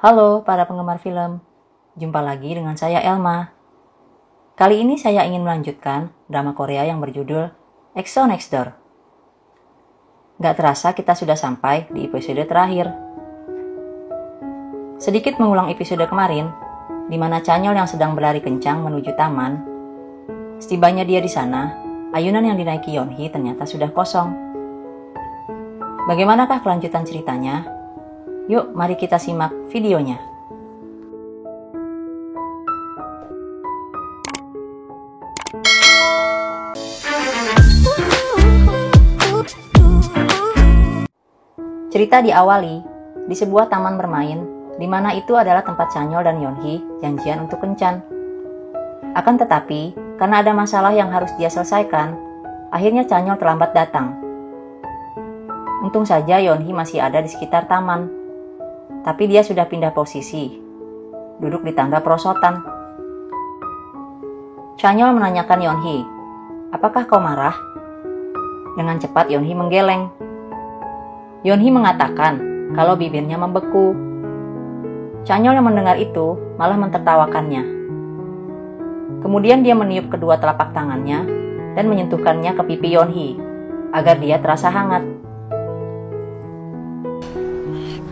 Halo para penggemar film, jumpa lagi dengan saya Elma. Kali ini saya ingin melanjutkan drama Korea yang berjudul EXO Next Door. Gak terasa kita sudah sampai di episode terakhir. Sedikit mengulang episode kemarin, di mana Chanyeol yang sedang berlari kencang menuju taman. Setibanya dia di sana, ayunan yang dinaiki Yeonhee ternyata sudah kosong. Bagaimanakah kelanjutan ceritanya? Yuk, mari kita simak videonya. Cerita diawali di sebuah taman bermain, di mana itu adalah tempat Chanyeol dan Yeonhee janjian untuk kencan. Akan tetapi, karena ada masalah yang harus dia selesaikan, akhirnya Chanyeol terlambat datang. Untung saja Yeonhee masih ada di sekitar taman. Tapi dia sudah pindah posisi, duduk di tangga perosotan. Chanyeol menanyakan Yeonhee, apakah kau marah? Dengan cepat Yeonhee menggeleng. Yeonhee mengatakan kalau bibirnya membeku. Chanyeol yang mendengar itu malah mentertawakannya. Kemudian dia meniup kedua telapak tangannya dan menyentuhkannya ke pipi Yeonhee agar dia terasa hangat.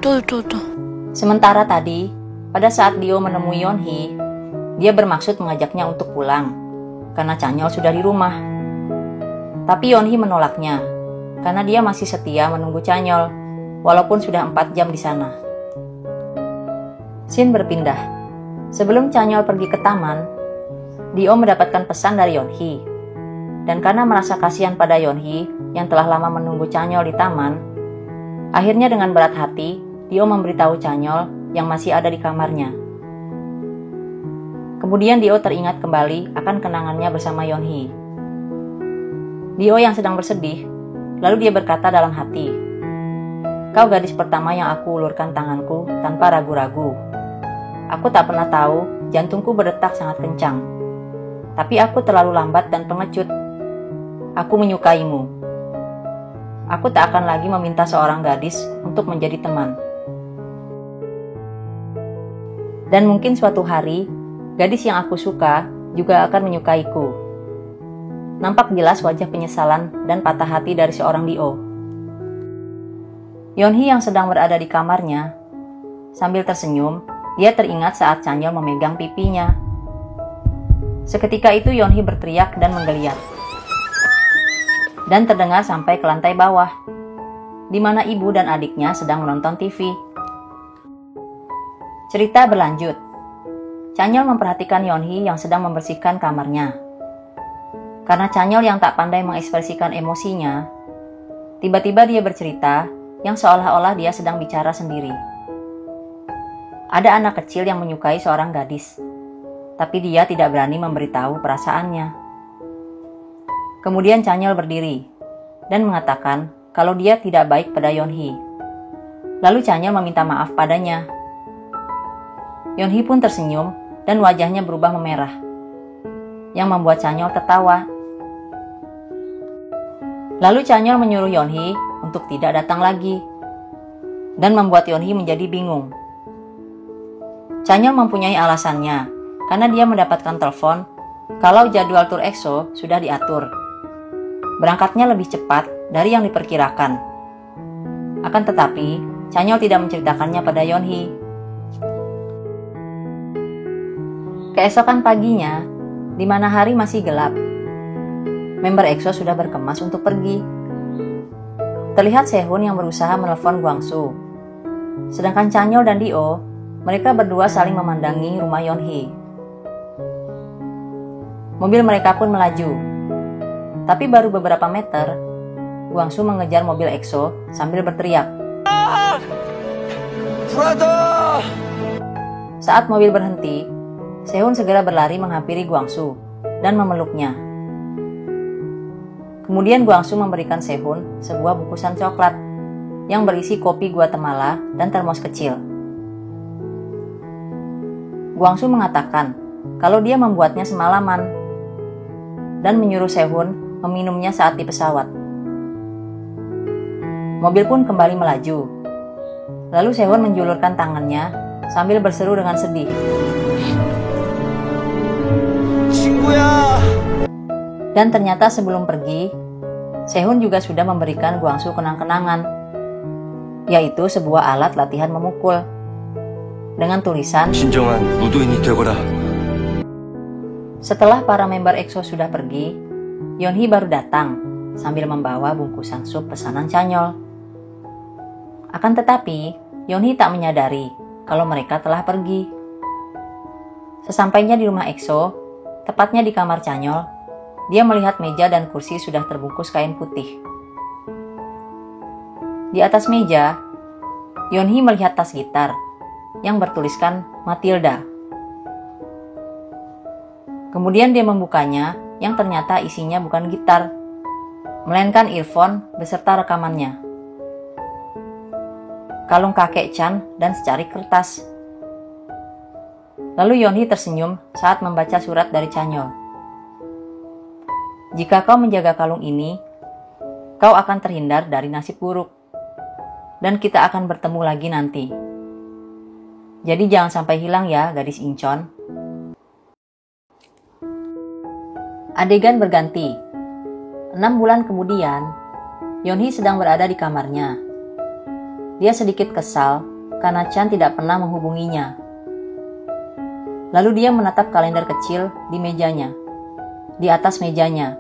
Tuh. Sementara tadi, pada saat Dio menemui Yeonhee, dia bermaksud mengajaknya untuk pulang, karena Chanyeol sudah di rumah. Tapi Yeonhee menolaknya, karena dia masih setia menunggu Chanyeol, walaupun sudah 4 jam di sana. Scene berpindah. Sebelum Chanyeol pergi ke taman, Dio mendapatkan pesan dari Yeonhee. Dan karena merasa kasihan pada Yeonhee yang telah lama menunggu Chanyeol di taman, akhirnya dengan berat hati, Dio memberitahu Chanyeol yang masih ada di kamarnya. Kemudian Dio teringat kembali akan kenangannya bersama Yeonhee. Dio yang sedang bersedih, lalu dia berkata dalam hati, "Kau gadis pertama yang aku ulurkan tanganku tanpa ragu-ragu. Aku tak pernah tahu jantungku berdetak sangat kencang. Tapi aku terlalu lambat dan pengecut. Aku menyukaimu. Aku tak akan lagi meminta seorang gadis untuk menjadi teman. Dan mungkin suatu hari, gadis yang aku suka juga akan menyukaiku." Nampak jelas wajah penyesalan dan patah hati dari seorang Dio. Yeonhee yang sedang berada di kamarnya, sambil tersenyum, dia teringat saat Chanyeol memegang pipinya. Seketika itu Yeonhee berteriak dan menggeliat. Dan terdengar sampai ke lantai bawah, di mana ibu dan adiknya sedang menonton TV. Cerita berlanjut. Chanyeol memperhatikan Yeonhee yang sedang membersihkan kamarnya. Karena Chanyeol yang tak pandai mengekspresikan emosinya, tiba-tiba dia bercerita yang seolah-olah dia sedang bicara sendiri. Ada anak kecil yang menyukai seorang gadis, tapi dia tidak berani memberitahu perasaannya. Kemudian Chanyeol berdiri dan mengatakan kalau dia tidak baik pada Yeonhee. Lalu Chanyeol meminta maaf padanya. Yeonhee pun tersenyum dan wajahnya berubah memerah, yang membuat Chanyeol tertawa. Lalu Chanyeol menyuruh Yeonhee untuk tidak datang lagi, dan membuat Yeonhee menjadi bingung. Chanyeol mempunyai alasannya, karena dia mendapatkan telepon kalau jadwal tur EXO sudah diatur. Berangkatnya lebih cepat dari yang diperkirakan. Akan tetapi, Chanyeol tidak menceritakannya pada Yeonhee. Keesokan paginya, di mana hari masih gelap, member EXO sudah berkemas untuk pergi. Terlihat Sehun yang berusaha menelpon Gwangsu. Sedangkan Chanyeol dan Dio, mereka berdua saling memandangi rumah Yeonhee. Mobil mereka pun melaju. Tapi baru beberapa meter, Gwangsu mengejar mobil EXO sambil berteriak. Brother! Saat mobil berhenti, Sehun segera berlari menghampiri Gwangsu dan memeluknya. Kemudian Gwangsu memberikan Sehun sebuah bungkusan coklat yang berisi kopi Guatemala dan termos kecil. Gwangsu mengatakan kalau dia membuatnya semalaman dan menyuruh Sehun meminumnya saat di pesawat. Mobil pun kembali melaju. Lalu Sehun menjulurkan tangannya sambil berseru dengan sedih. 친구야. Dan ternyata sebelum pergi, Sehun juga sudah memberikan Guangsu kenang-kenangan, yaitu sebuah alat latihan memukul, dengan tulisan, 진정한 무도인이 되거라. setelah para member EXO sudah pergi, Yeonhee baru datang sambil membawa bungkusan sup pesanan Chanyeol. Akan tetapi, Yeonhee tak menyadari kalau mereka telah pergi. Sesampainya di rumah EXO, tepatnya di kamar Chanyeol, dia melihat meja dan kursi sudah terbungkus kain putih. Di atas meja, Yeonhee melihat tas gitar yang bertuliskan Matilda. Kemudian dia membukanya, yang ternyata isinya bukan gitar, melainkan earphone beserta rekamannya, kalung kakek Chan, dan secari kertas. Lalu Yeonhee tersenyum saat membaca surat dari Chanyeol. Jika kau menjaga kalung ini, kau akan terhindar dari nasib buruk, dan kita akan bertemu lagi nanti. Jadi jangan sampai hilang ya, gadis Incheon. Adegan berganti. 6 bulan kemudian, Yeonhee sedang berada di kamarnya. Dia sedikit kesal karena Chan tidak pernah menghubunginya. Lalu dia menatap kalender kecil di mejanya, di atas mejanya,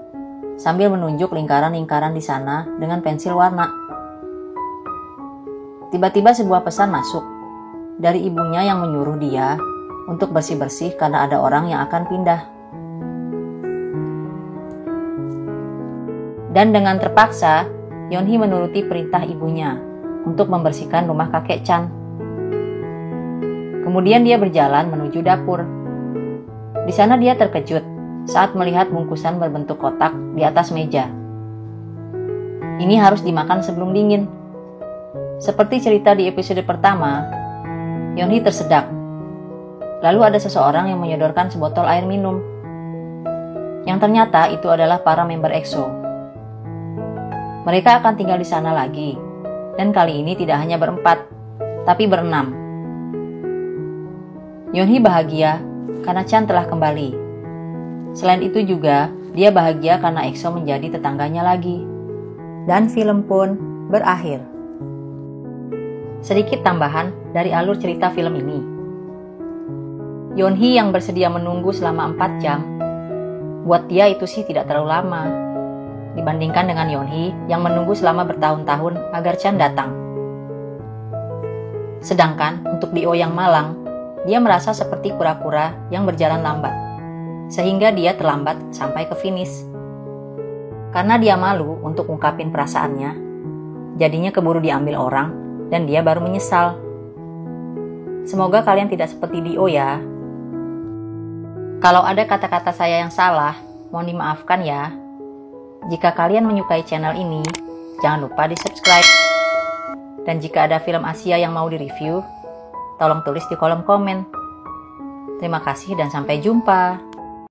sambil menunjuk lingkaran-lingkaran di sana dengan pensil warna. Tiba-tiba sebuah pesan masuk dari ibunya yang menyuruh dia untuk bersih-bersih karena ada orang yang akan pindah. Dan dengan terpaksa, Yeonhee menuruti perintah ibunya untuk membersihkan rumah kakek Chan. Kemudian dia berjalan menuju dapur. Di sana dia terkejut saat melihat bungkusan berbentuk kotak di atas meja. Ini harus dimakan sebelum dingin. Seperti cerita di episode pertama, Yeonhee tersedak. Lalu ada seseorang yang menyodorkan sebotol air minum. Yang ternyata itu adalah para member EXO. Mereka akan tinggal di sana lagi, dan kali ini tidak hanya berempat, tapi berenam. Yeonhee bahagia karena Chan telah kembali. Selain itu juga, dia bahagia karena EXO menjadi tetangganya lagi. Dan film pun berakhir. Sedikit tambahan dari alur cerita film ini. Yeonhee yang bersedia menunggu selama 4 jam, buat dia itu sih tidak terlalu lama, dibandingkan dengan Yeonhee yang menunggu selama bertahun-tahun agar Chan datang. Sedangkan untuk Dio yang malang, dia merasa seperti kura-kura yang berjalan lambat, sehingga dia terlambat sampai ke finish. Karena dia malu untuk ungkapin perasaannya, jadinya keburu diambil orang dan dia baru menyesal. Semoga kalian tidak seperti Dio ya. Kalau ada kata-kata saya yang salah, mohon dimaafkan ya. Jika kalian menyukai channel ini, jangan lupa di subscribe. Dan jika ada film Asia yang mau direview, tolong tulis di kolom komen. Terima kasih dan sampai jumpa.